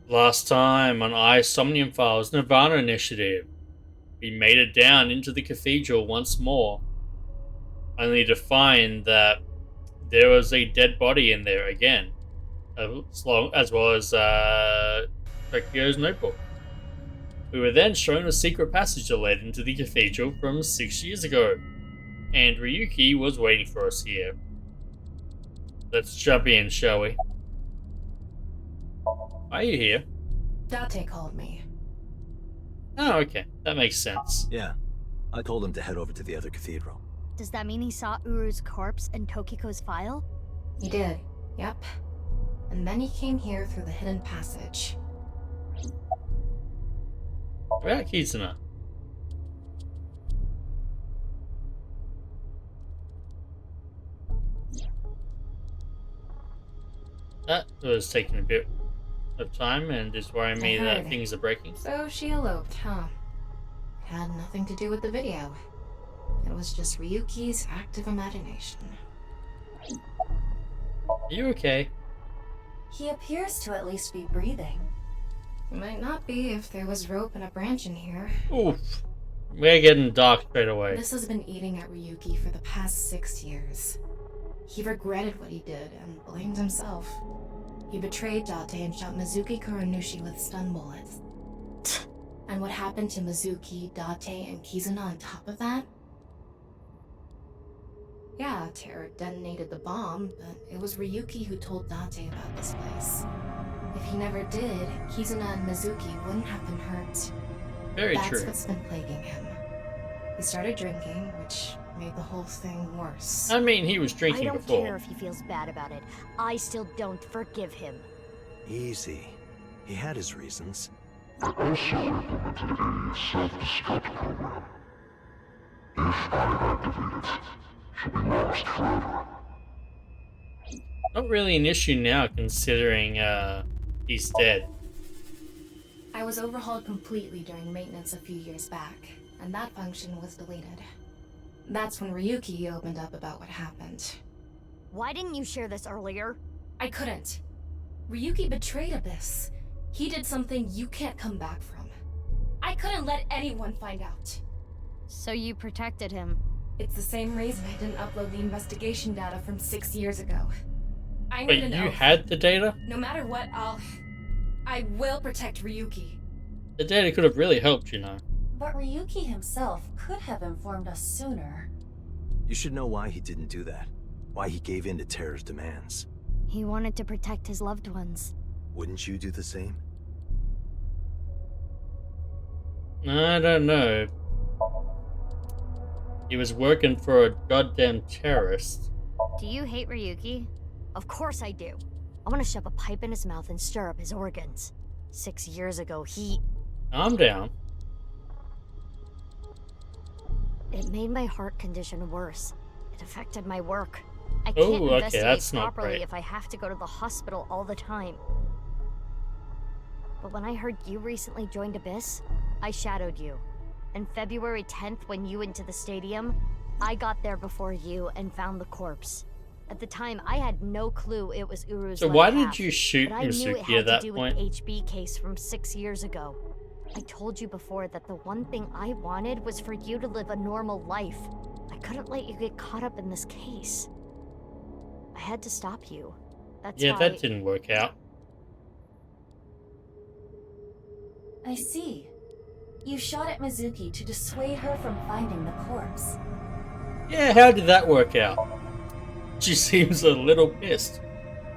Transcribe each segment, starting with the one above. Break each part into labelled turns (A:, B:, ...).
A: Last time on Somnium Files Nirvana Initiative, we made it down into the cathedral once more, only to find that there was a dead body in there again, as well as Tokyo's notebook. We were then shown a secret passage that led into the cathedral from 6 years ago, and Ryuki was waiting for us here. Let's jump in, shall we? Are you here?
B: Date called me.
A: Oh, okay. That makes sense.
C: Yeah. I told him to head over to the other cathedral.
D: Does that mean he saw Uru's corpse in Tokiko's file?
B: He did, yep. And then he came here through the hidden passage.
A: Where Kizuna? That was taking a bit of time and is worrying me that things are breaking.
B: So she eloped, huh? It had nothing to do with the video. It was just Ryuki's active imagination.
A: Are you okay?
E: He appears to at least be breathing.
B: Might not be if there was rope and a branch in here.
A: Oof. We're getting dark straight away.
B: This has been eating at Ryuki for the past 6 years. He regretted what he did and blamed himself. He betrayed Date and shot Mizuki Kuranushi with stun bullets. And what happened to Mizuki, Date, and Kizuna on top of that? Yeah, Terror detonated the bomb, but it was Ryuki who told Date about this place. If he never did, Kizuna and Mizuki wouldn't have been hurt.
A: Very
B: That's
A: true.
B: That's what's been plaguing him. He started drinking, which made the whole thing worse.
A: I mean, he was drinking
D: I don't
A: before.
D: care if he feels bad about it. I still don't forgive him.
C: Easy. He had his reasons.
F: I also implemented a self-destruct program. If I activate it, she'll be lost forever.
A: Not really an issue now, considering he's dead.
B: I was overhauled completely during maintenance a few years back, and that function was deleted. That's when Ryuki opened up about what happened.
D: Why didn't you share this earlier?
B: I couldn't. Ryuki betrayed Abyss. He did something you can't come back from. I couldn't let anyone find out.
D: So you protected him.
B: It's the same reason I didn't upload the investigation data from 6 years ago. I
A: But
B: need an
A: you
B: oath.
A: had the data?
B: No matter what, I will protect Ryuki.
A: The data could have really helped, you know.
E: But Ryuki himself could have informed us sooner.
C: You should know why he didn't do that. Why he gave in to Terror's demands.
D: He wanted to protect his loved ones.
C: Wouldn't you do the same?
A: I don't know. He was working for a goddamn terrorist.
D: Do you hate Ryuki? Of course I do. I want to shove a pipe in his mouth and stir up his organs. 6 years ago,
A: Calm down.
D: It made my heart condition worse. It affected my work. I
A: Oh,
D: can't
A: okay,
D: investigate
A: that's not
D: properly
A: great.
D: if I have to go to the hospital all the time. But when I heard you recently joined Abyss, I shadowed you. And February 10th, when you went to the stadium, I got there before you and found the corpse. At the time, I had no clue it was Uru's
A: So
D: left
A: why
D: half,
A: did you shoot
D: but I knew it
A: Mizuki
D: had
A: at that
D: to do
A: point?
D: with the HB case from 6 years ago. I told you before that the one thing I wanted was for you to live a normal life. I couldn't let you get caught up in this case. I had to stop you. That's
A: Yeah,
D: why...
A: that didn't work out.
E: I see. You shot at Mizuki to dissuade her from finding the corpse.
A: Yeah, how did that work out? She seems a little pissed.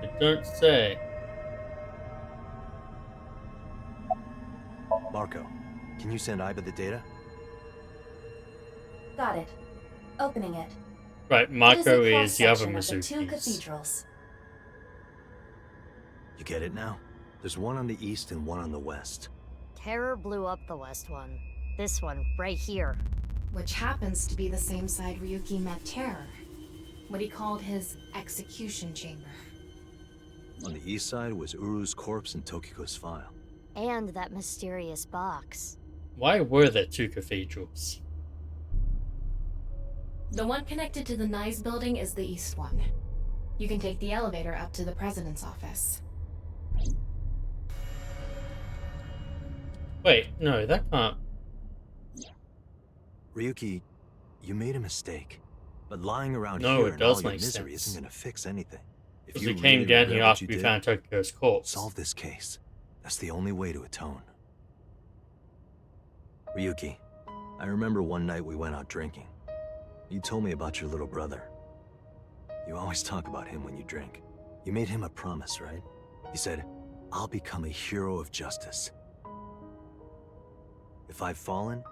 A: I don't say.
C: Marco, can you send Iba the data?
E: Got it. Opening it.
A: Right,
E: It is
A: Marco
E: a
A: is the other
E: cross-section of the two
A: Mizuki's.
E: cathedrals.
C: You get it now? There's one on the east and one on the west.
D: Terror blew up the west one. This one, right here.
B: Which happens to be the same side Ryuki met Terror. What he called his execution chamber.
C: On the east side was Uru's corpse and Tokiko's file.
D: And that mysterious box.
A: Why were there two cathedrals?
B: The one connected to the Nyes building is the east one. You can take the elevator up to the president's office.
A: Wait, no, that can't.
C: Ryuki, you made a mistake. But lying around
A: No,
C: here
A: it
C: in all
A: does
C: your
A: make
C: misery
A: sense.
C: isn't gonna fix anything. If
A: Because
C: you
A: we came
C: really
A: down
C: regret
A: here
C: what
A: after
C: you
A: we
C: did,
A: found Tokyo's corpse.
C: solve this case. That's the only way to atone. Ryuki, I remember one night we went out drinking. You told me about your little brother. You always talk about him when you drink. You made him a promise, right? You said, I'll become a hero of justice. If I've fallen,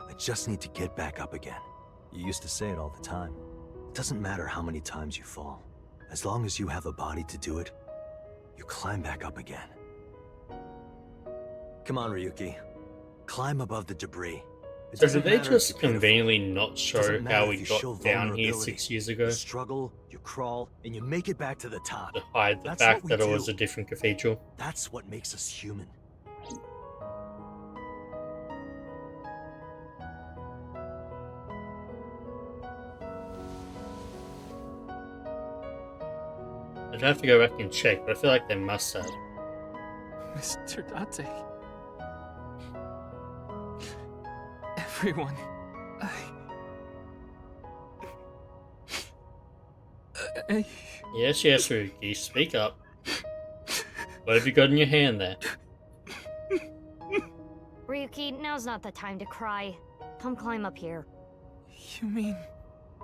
C: I just need to get back up again. You used to say it all the time. It doesn't matter how many times you fall. As long as you have a body to do it, you climb back up again. Come on, Ryuki. Climb above the debris. It
A: So
C: doesn't
A: did they
C: matter if
A: just
C: you pay to fall.
A: conveniently not show
C: Doesn't matter
A: how
C: if
A: we
C: you show
A: got down here
C: vulnerability.
A: 6 years ago?
C: You struggle, you crawl, and you make it back to the top.
A: To hide the
C: That's
A: fact
C: what we
A: that it was
C: do.
A: a different cathedral.
C: That's what makes us human.
A: I'd have to go back and check, but I feel like they must have.
G: Mr. Date. Everyone, I...
A: Yes, Ryuki, speak up. What have you got in your hand there?
D: Ryuki, now's not the time to cry. Come climb up here.
G: You mean...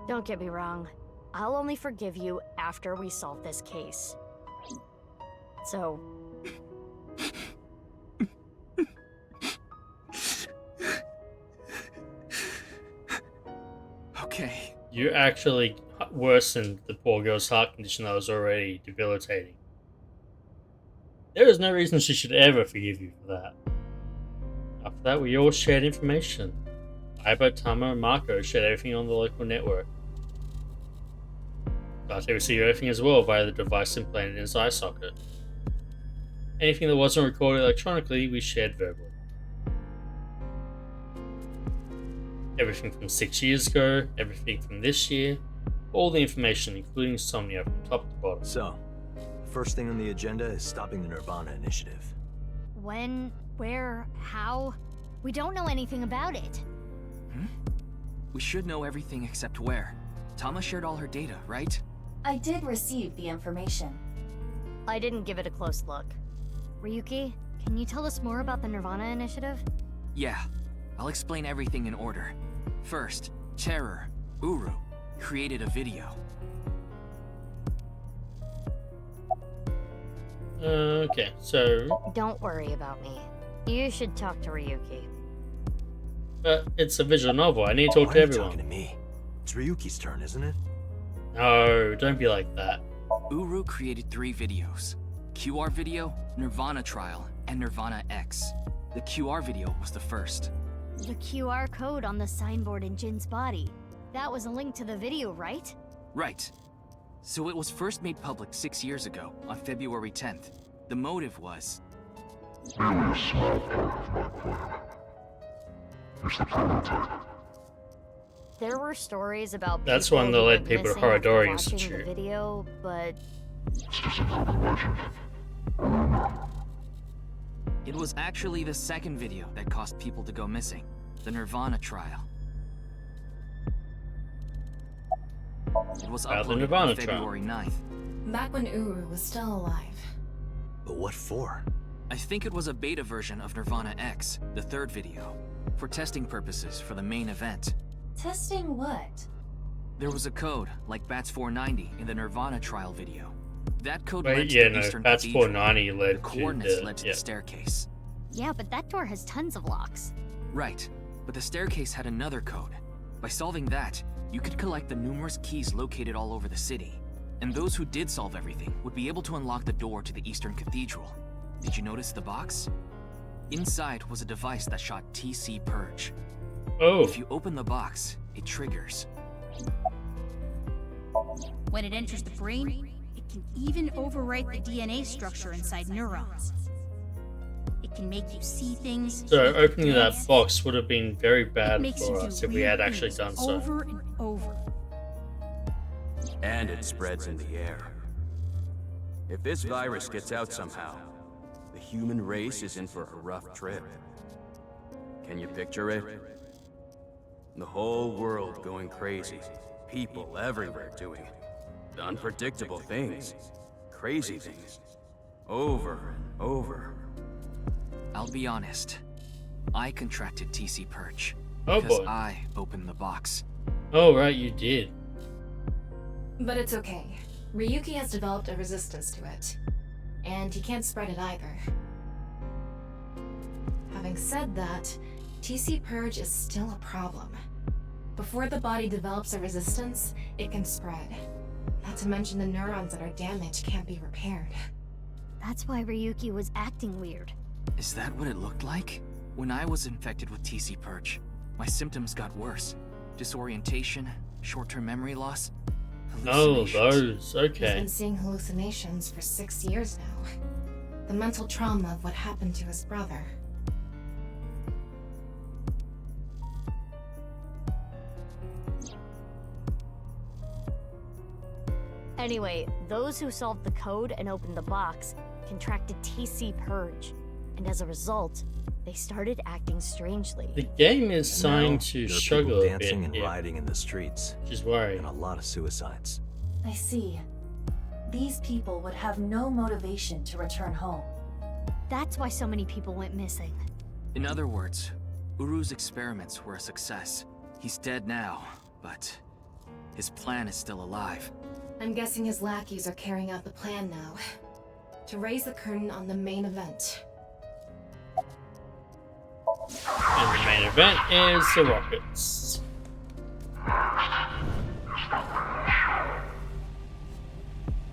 D: Don't get me wrong. I'll only forgive you after we solve this case. So...
G: Okay.
A: You actually worsened the poor girl's heart condition that was already debilitating. There is no reason she should ever forgive you for that. After that, we all shared information. Aiba, Tama, and Marco shared everything on the local network. Date received everything as well via the device implanted in his eye socket. Anything that wasn't recorded electronically, we shared verbally. Everything from 6 years ago, everything from this year, all the information, including Somnia from top to bottom.
C: So, the first thing on the agenda is stopping the Nirvana initiative.
D: When? Where? How? We don't know anything about it.
G: We should know everything except where. Tama shared all her data, right?
E: I did receive the information.
D: I didn't give it a close look. Ryuki, can you tell us more about the Nirvana initiative?
G: Yeah. I'll explain everything in order. First, Terror, Uru, created a video.
A: Okay, so...
D: Don't worry about me. You should talk to Ryuki.
A: it's a visual novel, I need to talk
C: Why
A: to
C: are you
A: everyone.
C: talking to me? It's Ryuki's turn, isn't it?
A: No, don't be like that.
G: Uru created 3 videos. QR video, Nirvana Trial, and Nirvana X. The QR video was the first.
D: The QR code on the signboard in Jin's body. That was a link to the video, right?
G: Right. So it was first made public 6 years ago, on February 10th. The motive was...
F: Merely a small part of my plan. It's the prototype.
D: There were stories about
A: That's
D: people
A: one that
D: who
A: led
D: went
A: people to
D: missing after
A: Horadori
D: watching the
A: Institute.
D: video, but
F: It's just an urban legend. Rumor.
G: It was actually the second video that caused people to go missing. The Nirvana Trial. It was
A: The
G: uploaded
A: Nirvana
G: on
A: Trial.
G: February 9th.
B: Back when Uru was still alive.
C: But what for?
G: I think it was a beta version of Nirvana X, the third video, for testing purposes for the main event.
E: Testing what?
G: There was a code, like BATS 490 in the Nirvana Trial video. That code
A: Wait,
G: led to
A: yeah,
G: the
A: no,
G: Eastern
A: that's
G: Cathedral.
A: 490
G: The
A: led to
G: coordinates
A: the...
G: led to
A: yeah.
G: the staircase.
D: yeah, but that door has tons of locks.
G: Right, but the staircase had another code. By solving that, you could collect the numerous keys located all over the city. And those who did solve everything would be able to unlock the door to the Eastern Cathedral. Did you notice the box? Inside was a device that shot TC Purge.
A: Oh,
G: If you open the box, it triggers.
H: When it enters the brain, it can even overwrite the DNA structure inside neurons. It can make you see things.
A: so
H: make you
A: opening that
H: dance.
A: box would have been very
H: It
A: bad
H: makes you
A: for
H: do
A: us if we
H: weird
A: had actually
H: things
A: done so.
H: over and over.
I: And it spreads in the air. If this virus gets out somehow, the human race is in for a rough trip. Can you picture it? The whole world going crazy. People everywhere doing unpredictable things. Crazy things. Over and over.
G: I'll be honest. I contracted TC Purge.
A: Oh
G: Because
A: boy.
G: I opened the box.
A: Oh, right, you did.
B: But it's okay. Ryuki has developed a resistance to it. And he can't spread it either. Having said that, TC Purge is still a problem. Before the body develops a resistance, it can spread. Not to mention the neurons that are damaged can't be repaired.
D: That's why Ryuki was acting weird.
G: Is that what it looked like? When I was infected with TC Purge, my symptoms got worse. Disorientation, short-term memory loss,
A: Oh,
G: hallucinations.
A: those.
B: He's
A: Okay.
B: been seeing hallucinations for 6 years now. The mental trauma of what happened to his brother.
D: Anyway, those who solved the code and opened the box contracted TC Purge. And as a result, they started acting strangely.
A: The game is
C: And
A: starting
C: now,
A: to
C: there are
A: struggle
C: people
A: a
C: dancing
A: bit
C: and
A: here,
C: rioting in the streets,
A: which is worrying.
C: and a lot of suicides.
E: I see. These people would have no motivation to return home.
D: That's why so many people went missing.
G: In other words, Uru's experiments were a success. He's dead now, but his plan is still alive.
B: I'm guessing his lackeys are carrying out the plan now. To raise the curtain on the main event.
A: And the main event is the rockets.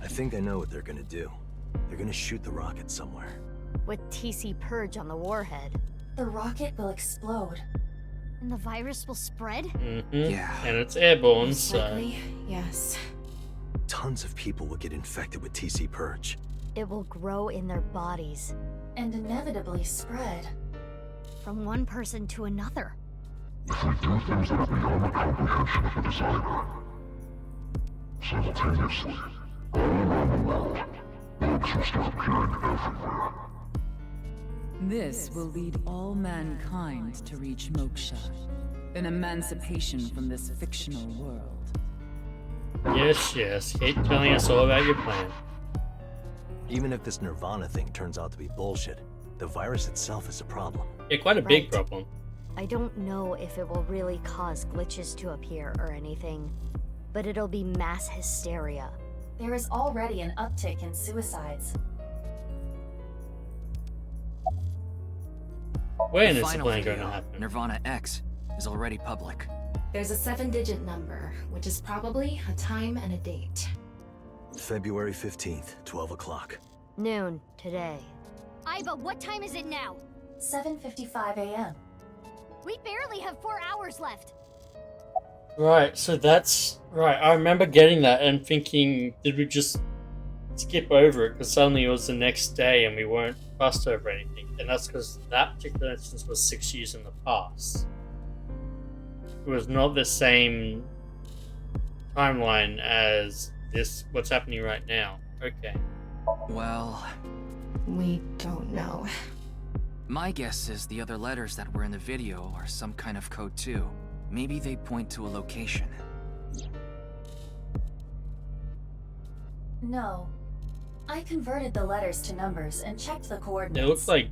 C: I think I know what they're gonna do. They're gonna shoot the rocket somewhere.
D: With TC Purge on the warhead.
E: The rocket will explode.
D: And the virus will spread?
G: Yeah.
A: And it's airborne,
B: Most
A: so...
B: likely, yes.
C: Tons of people will get infected with TC Purge.
D: It will grow in their bodies.
E: And inevitably spread.
D: From one person to another.
F: If we do things that are beyond the comprehension of a designer, simultaneously, all around the world, bugs will start appearing everywhere.
J: This will lead all mankind to reach moksha, an emancipation from this fictional world.
A: Yes, yes. Keep telling us all about your plan.
C: Even if this Nirvana thing turns out to be bullshit, the virus itself is a problem.
A: Yeah, quite a big
D: Right.
A: problem.
D: I don't know if it will really cause glitches to appear or anything, but it'll be mass hysteria.
E: There is already an uptick in suicides.
A: When
G: The
A: is the
G: final
A: plan going to
G: video,
A: happen?
G: Nirvana X, is already public.
B: There's a 7-digit number, which is probably a time and a date.
C: February 15th, 12 o'clock.
D: Noon, today.
K: Aiba, what time is it now?
E: 7:55 a.m.
K: We barely have 4 hours left.
A: Right, so that's... Right, I remember getting that and thinking, did we just skip over it? Because suddenly it was the next day and we weren't fussed over anything. And that's because that particular instance was 6 years in the past. It was not the same timeline as this, what's happening right now. Okay.
G: Well,
B: We don't know.
G: my guess is the other letters that were in the video are some kind of code too. Maybe they point to a location.
E: No. I converted the letters to numbers and checked the
A: It
E: coordinates.
A: looks like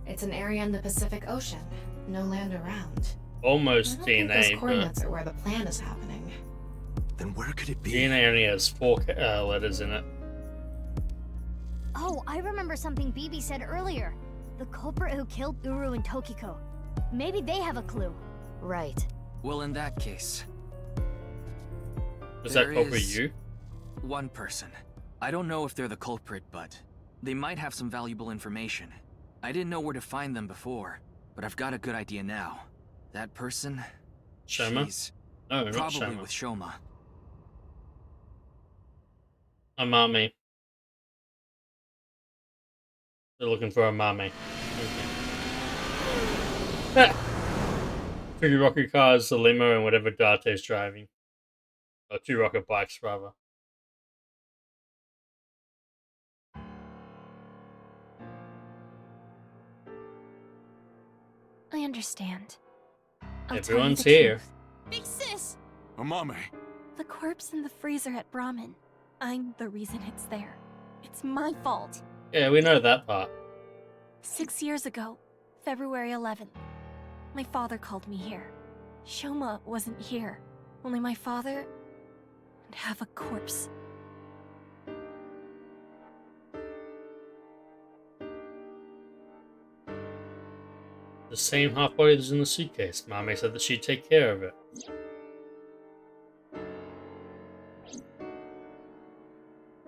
B: It's an area in the Pacific Ocean. No land around. I
A: almost
B: don't think those
A: DNA, but
B: coordinates are where the plan is happening.
C: Then where could it be?
A: DNA only has 4 letters in it.
K: Oh, I remember something BB said earlier. The culprit who killed Uru and Tokiko. Maybe they have a clue.
D: Right.
G: Well, in that case,
A: Was
G: There
A: that culprit
G: is-
A: you?
G: one person. I don't know if they're the culprit, but they might have some valuable information. I didn't know where to find them before, but I've got a good idea now. That person,
A: Shoma?
G: she's
A: No, not
G: probably
A: Shoma.
G: with Shoma.
A: A Mame. They're looking for a Mame. Okay. 3 rocket cars, a limo, and whatever Date's driving. Or 2 rocket bikes, rather.
K: I
E: understand. I'll
A: Everyone's
E: tell you the
A: here.
E: truth.
H: Big sis!
F: Mame.
E: The corpse in the freezer at Brahmin. I'm the reason it's there. It's my fault.
A: Yeah, we know that part.
E: 6 years ago, February 11th, my father called me here. Shoma wasn't here. Only my father and have a corpse.
A: The same half body that's in the suitcase. Mame said that she'd take care of it.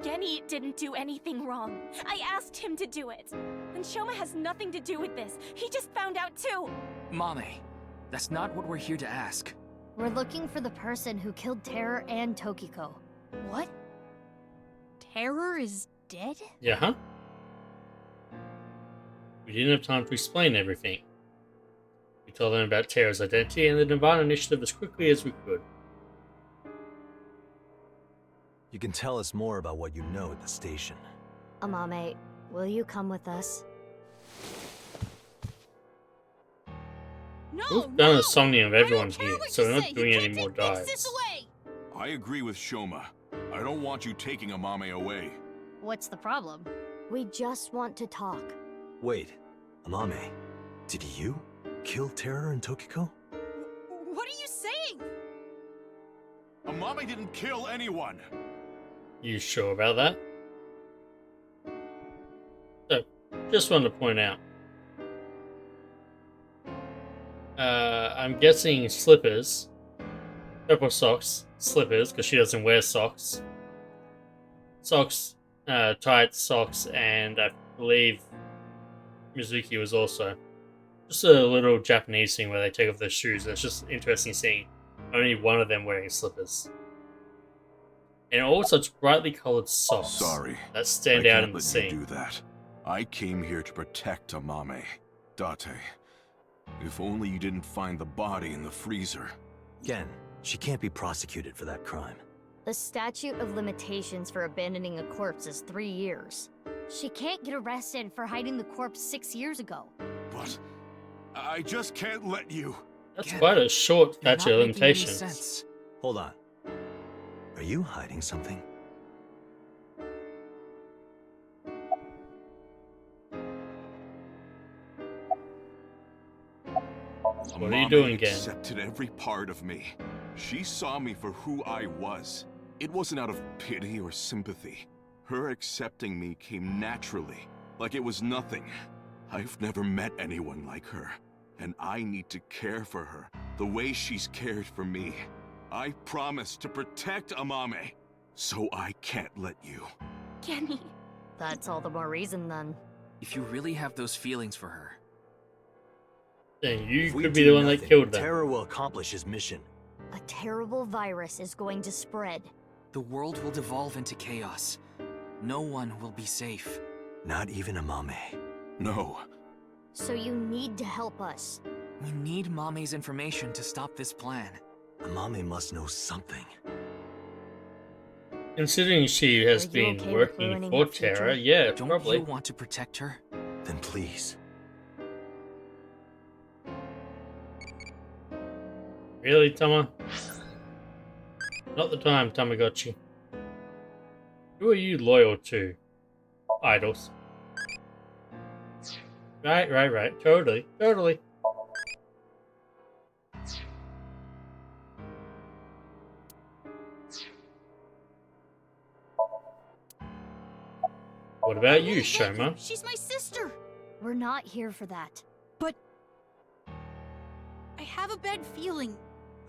E: Genny didn't do anything wrong. I asked him to do it. And Shoma has nothing to do with this. He just found out too.
G: Mame, that's not what we're here to ask.
K: We're looking for the person who killed Terror and Tokiko.
H: What? Terror is dead?
A: Yeah, huh? We didn't have time to explain everything. We told them about Terra's identity and the Nirvana Initiative as quickly as we could.
C: You can tell us more about what you know at the station.
K: Mame, will you come with us?
H: No,
A: We've done
H: no!
A: a somnium of
H: I don't
A: everyone
H: care
A: here,
H: what
A: so
H: you
A: we're not
H: say.
A: doing
H: You
A: any
H: can't
A: more
H: take Big Sis
A: dives.
H: away.
F: I agree with Shoma. I don't want you taking Mame away.
K: What's the problem?
D: We just want to talk.
C: Wait, Amame, did you kill Terror and Tokiko?
H: What are you saying?
F: Mame didn't kill anyone.
A: You sure about that? So, just wanted to point out. I'm guessing slippers. Purple socks, slippers, because she doesn't wear socks. Socks, tights, socks, and I believe Mizuki was also. Just a little Japanese thing where they take off their shoes. And it's just interesting seeing only one of them wearing slippers. And all such brightly colored socks
F: Sorry.
A: that stand out in the
F: I
A: scene.
F: can't let you do that. I came here to protect Mame. Date, if only you didn't find the body in the freezer.
C: Again, she can't be prosecuted for that crime.
D: The statute of limitations for abandoning a corpse is 3 years.
K: She can't get arrested for hiding the corpse 6 years ago.
F: But I just can't let you.
A: That's quite a short
G: You're not
A: statute of
G: making any
A: limitations.
G: sense.
C: Hold on. Are you hiding something?
A: What are you doing again?
F: Accepted every part of me. She saw me for who I was. It wasn't out of pity or sympathy. Her accepting me came naturally, like it was nothing. I've never met anyone like her, and I need to care for her the way she's cared for me. I promise to protect Mame, so I can't let you.
E: Genny.
D: That's all the more reason then.
G: If you really have those feelings for her,
A: Then you
C: If we
A: could be
C: do
A: the one that
C: nothing,
A: killed them.
C: Terror will accomplish his mission.
D: A terrible virus is going to spread.
G: the world will devolve into chaos. No one will be safe.
C: Not even Amame.
F: No.
D: So you need to help us.
G: We need Mame's information to stop this plan.
C: Amame must know something.
A: Considering she has
D: Are you
A: been
D: okay with
A: working
D: ruining
A: for
D: her future?
A: Terra, yeah,
G: Don't
A: probably.
G: you want to protect her?
C: Then please.
A: Really, Tama? Not the time, Tamagotchi. Who are you loyal to? Idols. Right. Totally. What about you, Shoma?
H: She's my sister.
K: We're not here for that.
H: But I have a bad feeling.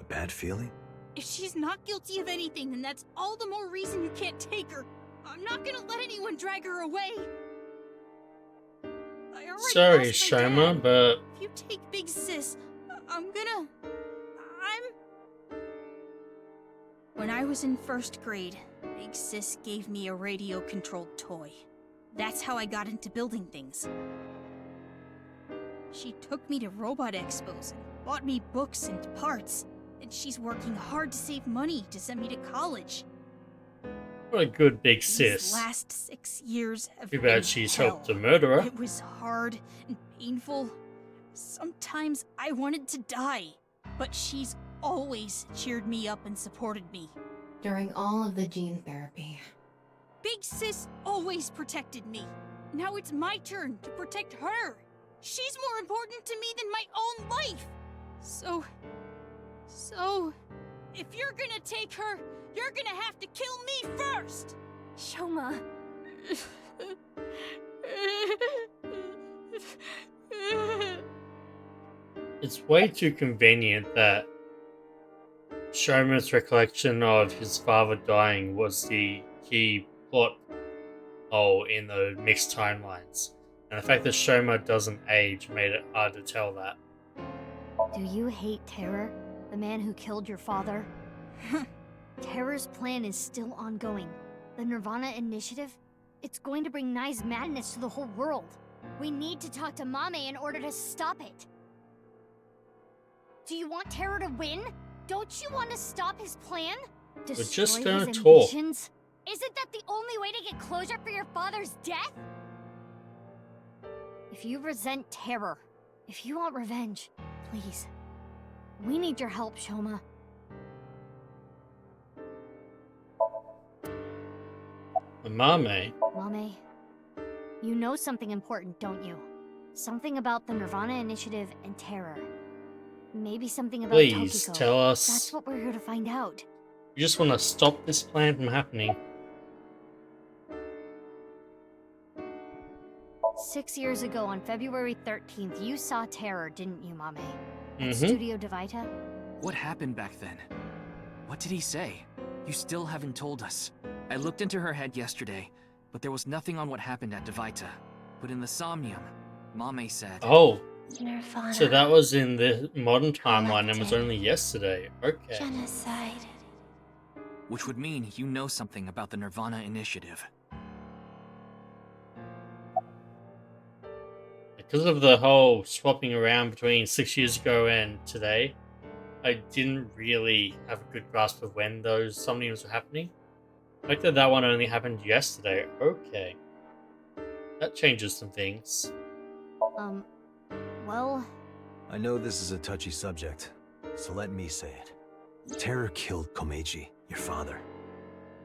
C: A bad feeling?
H: If she's not guilty of anything, then that's all the more reason you can't take her. I'm not gonna let anyone drag her away. I already
A: Sorry,
H: lost my
A: Shoma,
H: dad.
A: but
H: If you take Big Sis, I'm... When I was in first grade, Big Sis gave me a radio-controlled toy. That's how I got into building things. She took me to robot expos and bought me books and parts. And she's working hard to save money to send me to college.
A: what a good big
H: These
A: sis.
H: last 6 years have
A: Too
H: been
A: bad she's
H: hell.
A: helped the murderer.
H: It was hard and painful. Sometimes I wanted to die, but she's always cheered me up and supported me.
B: During all of the gene therapy.
H: Big Sis always protected me. Now it's my turn to protect her. She's more important to me than my own life. So, if you're gonna take her, you're gonna have to kill me first.
E: Shoma.
A: It's way too convenient that Shoma's recollection of his father dying was the key plot hole in the mixed timelines. And the fact that Shoma doesn't age made it hard to tell that.
K: Do you hate Terror, the man who killed your father? Terror's plan is still ongoing. The Nirvana Initiative? It's going to bring Nye's madness to the whole world. We need to talk to Mame in order to stop it. Do you want Terror to win? Don't you want to stop his plan?
A: just
K: Destroy
A: gonna
K: his
A: talk.
K: ambitions? Isn't that the only way to get closure for your father's death? If you resent Terror, if you want revenge, please. We need your help, Shoma.
A: Mame.
K: Mame, you know something important, don't you? Something about the Nirvana Initiative and Terror. Maybe something about
A: Please
K: Tokiko.
A: tell us.
K: That's what we're here to find out.
A: You just want to stop this plan from happening.
K: 6 years ago, on February 13th, you saw Terror, didn't you, Mame? At
A: Mhm.
K: Studio Devita?
G: What happened back then? What did he say? You still haven't told us. I looked into her head yesterday, but there was nothing on what happened at Devita. But in the Somnium, Mame said...
A: Oh,
E: Nirvana.
A: so that was in the modern timeline and was only yesterday. Okay.
E: Genocide.
G: Which would mean you know something about the Nirvana Initiative.
A: Because of the whole swapping around between 6 years ago and today, I didn't really have a good grasp of when those somniums were happening. The fact that that one only happened yesterday, okay. That changes some things.
K: Well...
C: I know this is a touchy subject, so let me say it. Terror killed Komeiji, your father.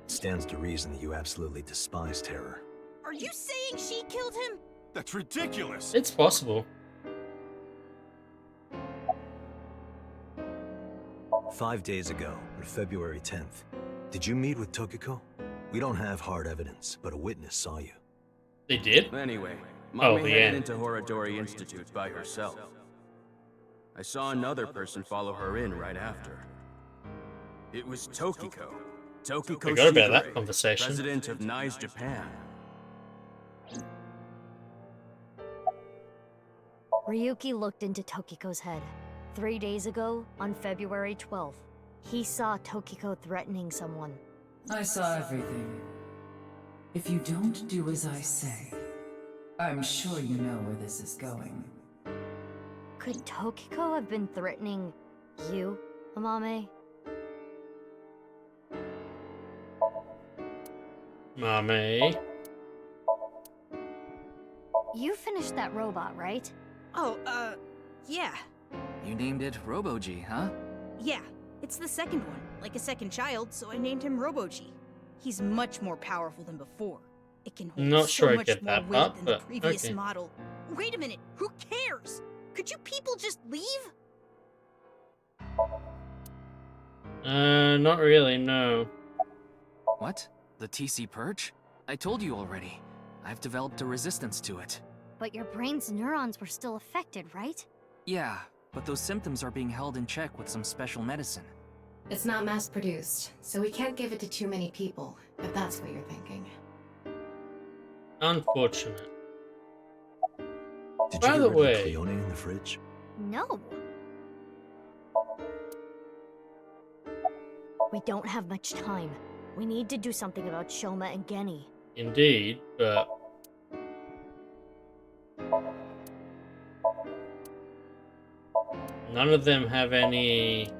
C: It stands to reason that you absolutely despise Terror.
H: Are you saying she killed him?
F: That's ridiculous!
A: It's possible.
C: 5 days ago, on February 10th, did you meet with Tokiko? We don't have hard evidence, but a witness saw you.
A: They did?
I: Anyway,
A: Oh,
I: Mame
A: the
I: headed
A: end.
I: into Horadori Institute by herself. I saw another person follow her in right after. It was Tokiko. Tokiko
A: Forgot about that
I: Shigure,
A: conversation.
I: president of Nye's Japan.
K: Ryuki looked into Tokiko's head. 3 days ago, on February 12th, he saw Tokiko threatening someone.
J: I saw everything. If you don't do as I say, I'm sure you know where this is going.
K: Could Tokiko have been threatening you, Mame?
A: Mame.
K: You finished that robot, right?
H: Oh, yeah.
G: You named it Robo-G, huh?
H: Yeah. It's the second one, like a second child, so I named him Robo-G. He's much more powerful than before. It can hold
A: Not
H: so
A: sure I
H: much
A: get
H: more
A: that
H: weight
A: part,
H: than the
A: but
H: previous
A: okay.
H: model. Wait a minute, who cares? Could you people just leave?
A: Not really, no.
G: What? The TC Purge? I told you already. I've developed a resistance to it.
K: But your brain's neurons were still affected, right?
G: Yeah, but those symptoms are being held in check with some special medicine.
B: It's not mass-produced, so we can't give it to too many people, if that's what you're thinking.
A: Unfortunate.
C: Did
A: By
C: you
A: the
C: get rid
A: way-
C: of the Cleone in the fridge?
K: No. We don't have much time. We need to do something about Shoma and Geni.
A: Indeed, but... none of them have any...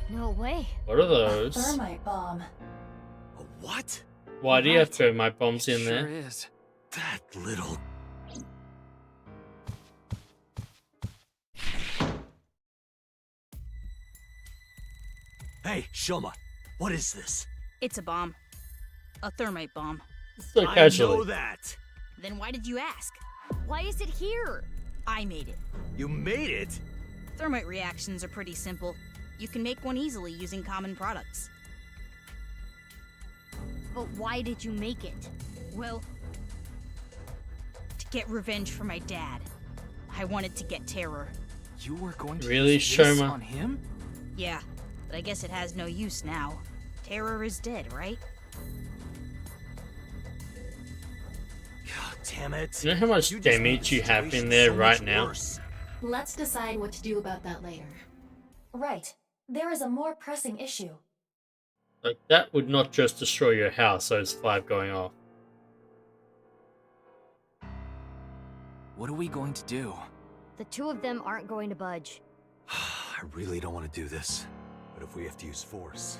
K: No way.
A: What are those?
J: Thermite bomb.
C: A what?
A: Why do you have to throw my bombs in
G: Sure
A: there?
G: is.
C: That little... Hey, Shoma, what is this?
H: It's a bomb. A thermite bomb.
A: So
C: I know
A: casually.
C: that.
H: Then why did you ask?
K: Why is it here?
H: I made it.
C: You made it?
H: Thermite reactions are pretty simple. You can make one easily using common products.
K: But why did you make it?
H: Well, to get revenge for my dad. I wanted to get Terror.
G: You were going to
A: Really,
G: use this
A: Shoma?
G: on him?
H: Yeah, but I guess it has no use now. Terror is dead, right?
C: God damn it.
A: You know how much
C: You just made
A: damage
C: the
A: you have
C: situation
A: in there
C: so
A: right
C: much
A: now?
C: worse.
B: Let's decide what to do about that later.
L: Right. There is a more pressing issue.
A: Like, that would not just destroy your house, those 5 going off.
G: What are we going to do?
K: The two of them aren't going to budge.
C: I really don't want to do this, but if we have to use force...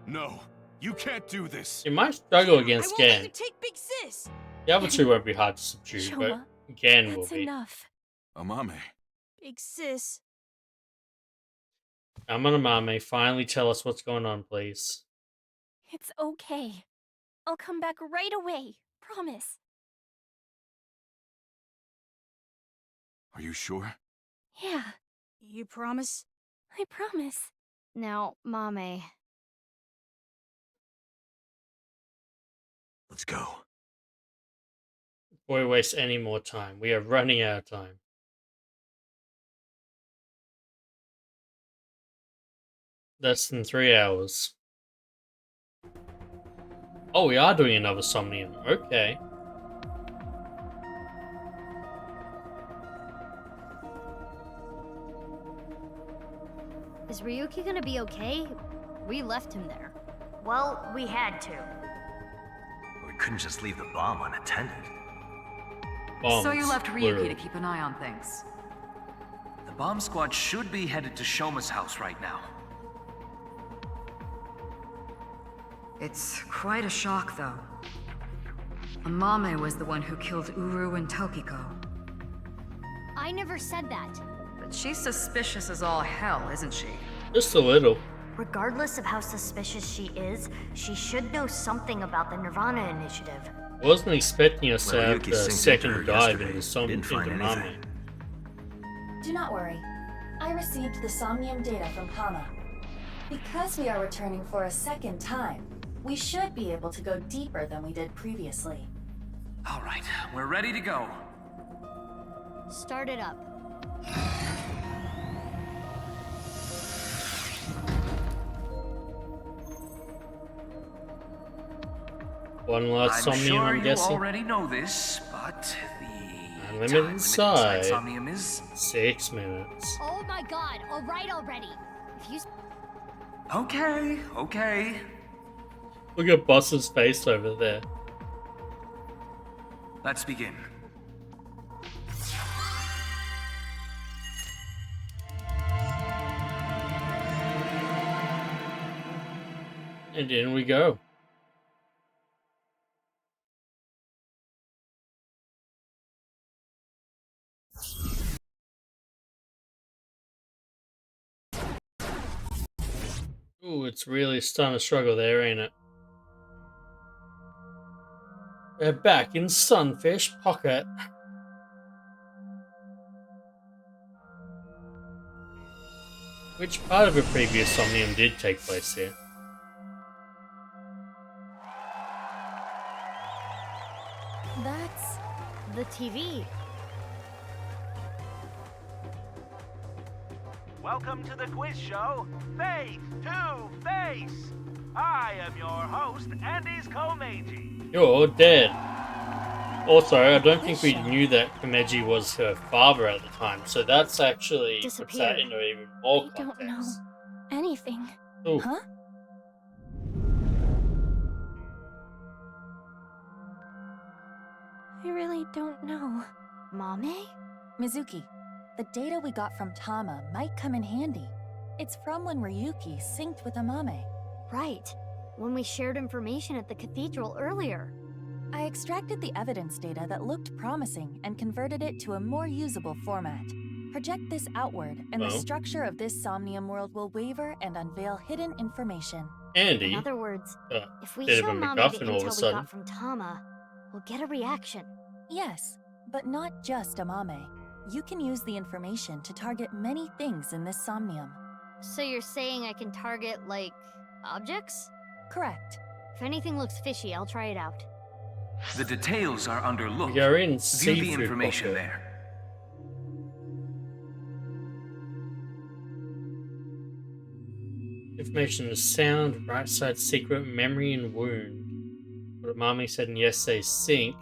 F: No, you can't do this.
A: You might struggle
H: I
A: against
H: won't let
A: Gan.
H: you take Big Sis!
A: The other 2 won't be hard to subdue, but
E: Shoma,
A: Gan will
E: That's
A: be.
E: enough.
F: Mame,
H: Big Sis.
A: Mame, finally tell us what's going on, please.
E: It's okay. I'll come back right away. Promise.
F: are you sure?
E: Yeah,
H: You promise?
E: I promise.
K: Now, Mame,
C: Let's go.
A: Before we waste any more time, we are running out of time. Less than 3 hours. Oh, we are doing another Somnium. Okay.
K: is Ryuki gonna be okay? We left him there.
D: Well, we had to.
C: We couldn't just leave the bomb unattended.
J: So you
A: Bombs,
J: left Ryuki
A: literally.
J: to keep an eye on things.
M: The bomb squad should be headed to Shoma's house right now.
J: It's quite a shock, though. Mame was the one who killed Uru and Tokiko.
K: I never said that.
J: But she's suspicious as all hell, isn't she?
A: Just a little.
D: Regardless of how suspicious she is, she should know something about the Nirvana Initiative.
A: Wasn't expecting us to
C: Well,
A: have
C: Ryuki
A: the
C: synced
A: second
C: into her
A: dive
C: yesterday.
A: into some
C: Didn't find
A: into
C: anything.
A: Mame.
L: Do not worry. I received the Somnium data from Hama. Because we are returning for a second time, we should be able to go deeper than we did previously.
M: All right, we're ready to go.
K: Start it up.
A: One last
M: I'm
A: Somnium,
M: sure
A: I'm
M: you
A: guessing.
M: already know this, but the
A: Unlimited
M: time limit inside
A: side.
M: Somnium is
A: 6 minutes.
K: Oh my god, alright already. If you
M: okay. Okay.
A: Look at Boss's face over there.
M: Let's begin.
A: And in we go. Ooh, it's really starting to struggle there, ain't it? We're back in Sunfish Pocket. Which part of a previous Somnium did take place here?
K: That's the TV.
N: Welcome to the quiz show, Face to Face. I am your host, Andy's Komeiji.
A: You're dead. Also, I don't think we knew that Komeji was her father at the time, so that's actually puts that
K: Disappeared.
A: into even more
E: I don't know
A: context.
E: anything.
A: Ooh.
E: Huh? I really don't know.
K: Mame?
L: Mizuki, the data we got from Tama might come in handy. It's from when Ryuki synced with Amame.
K: Right. when we shared information at the cathedral earlier.
L: I extracted the evidence data that looked promising and converted it to a more usable format. Project this outward, and the structure of this Somnium world will waver and unveil hidden information.
A: Andy.
K: In other words, if we
A: bit of
K: show
A: a
K: Mame the
A: MacGuffin all of a
K: intel we
A: sudden.
K: got from Tama, we'll get a reaction.
L: Yes, but not just a Mame. You can use the information to target many things in this Somnium.
K: So you're saying I can target, like, objects?
L: Correct.
K: If anything looks fishy, I'll try it out.
M: The details are under look.
A: We are in
M: View the
A: seafood
M: information
A: pocket.
M: there.
A: Information is sound, right side secret, memory, and wound. What Mame said in yesterday's sync.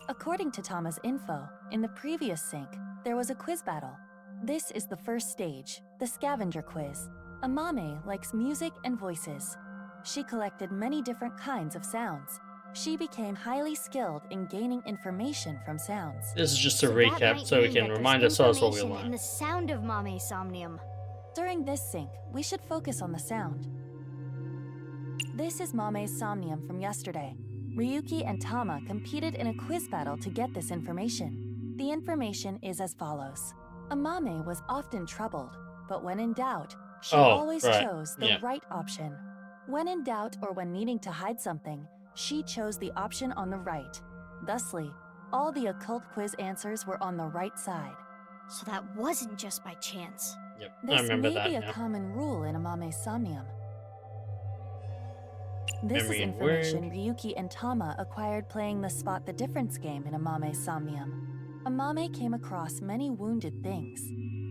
L: According to Tama's info, in the previous sync, there was a quiz battle. This is the first stage, the scavenger quiz. A Mame likes music and voices. She collected many different kinds of sounds. She became highly skilled in gaining information from sounds.
A: This is just a recap so we can remind ourselves what we
K: In
A: learned.
K: the sound of Mame Somnium.
L: During this sync, we should focus on the sound. This is Mame's Somnium from yesterday. Ryuki and Tama competed in a quiz battle to get this information. The information is as follows. A Mame was often troubled, but when in doubt, she always chose the right option. When in doubt or when needing to hide something, she chose the option on the right. Thusly, all the occult quiz answers were on the right side.
K: So that wasn't just by chance.
A: Yep, I
L: This
A: remember
L: may
A: that
L: be a
A: now.
L: common rule in a Mame's Somnium. This
A: Memory
L: is
A: and
L: information Ryuki and Tama acquired playing the Spot the Difference game in a Mame's Somnium. A Mame came across many wounded things.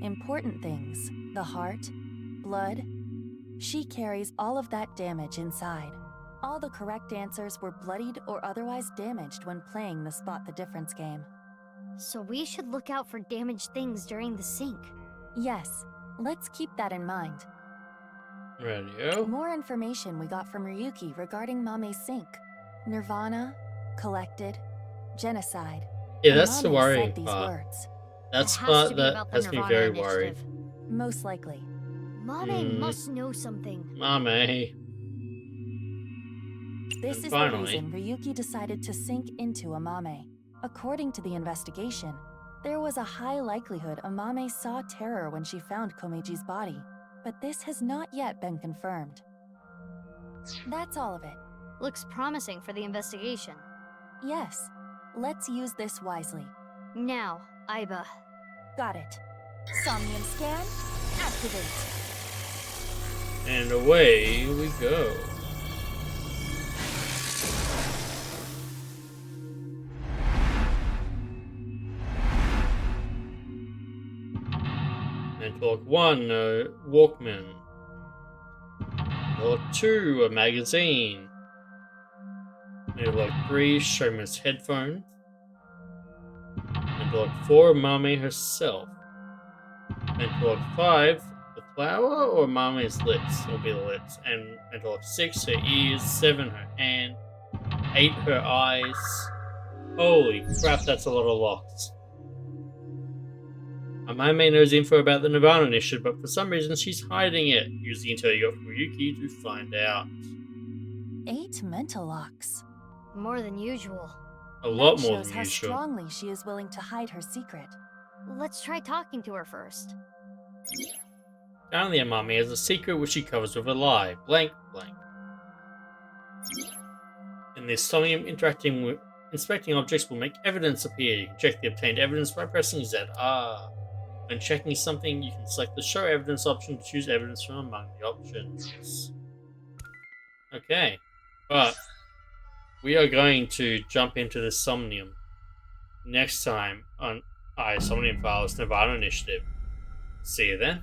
L: Important things, the heart, blood. She carries all of that damage inside. All the correct answers were bloodied or otherwise damaged when playing the Spot the Difference game.
K: So we should look out for damaged things during the sync.
L: Yes, let's keep that in mind.
A: Radio.
L: More information we got from Ryuki regarding Mame's sync. Nirvana, collected, genocide.
A: Yeah,
L: And
A: that's the
L: Mame
A: worrying
L: said these
A: part.
L: words.
A: That's
K: It has
A: part
K: to be
A: that
K: about the
A: has me
K: Nirvana
A: very
K: initiative.
A: worried.
L: Most likely.
K: Mame must know something.
A: Mame.
L: This
A: And
L: is
A: finally-
L: the reason Ryuki decided to sink into a Mame. According to the investigation, there was a high likelihood a Mame saw terror when she found Komeji's body, but this has not yet been confirmed. That's all of it.
K: Looks promising for the investigation.
L: Yes, let's use this wisely.
K: Now, Aiba.
L: Got it. Somnium scan, activate.
A: And away we go. Network 1, Walkman. Network 2, a magazine. Network 3, Shoma's headphone. Network 4, Mame herself. Network 5, the flower or Mame's lips? Will be the lips. And Network 6, her ears. 7, her hand. 8, her eyes. Holy crap, that's a lot of locks. Mame knows info about the Nirvana initiative, but for some reason she's hiding it. Use the intel you got from Ryuki to find out.
L: 8 mental locks.
K: More than usual.
A: A lot
L: That
A: more
L: shows
A: than
L: how
A: usual.
L: strongly she is willing to hide her secret.
K: Let's try talking to her first.
A: Apparently, Mame has a secret which she covers with a lie. Blank, blank. In this Somnium, inspecting objects will make evidence appear. You can check the obtained evidence by pressing ZR. When checking something, you can select the Show Evidence option to choose evidence from among the options. Okay, but we are going to jump into the Somnium next time on Somnium Files Nirvana Initiative. See you then.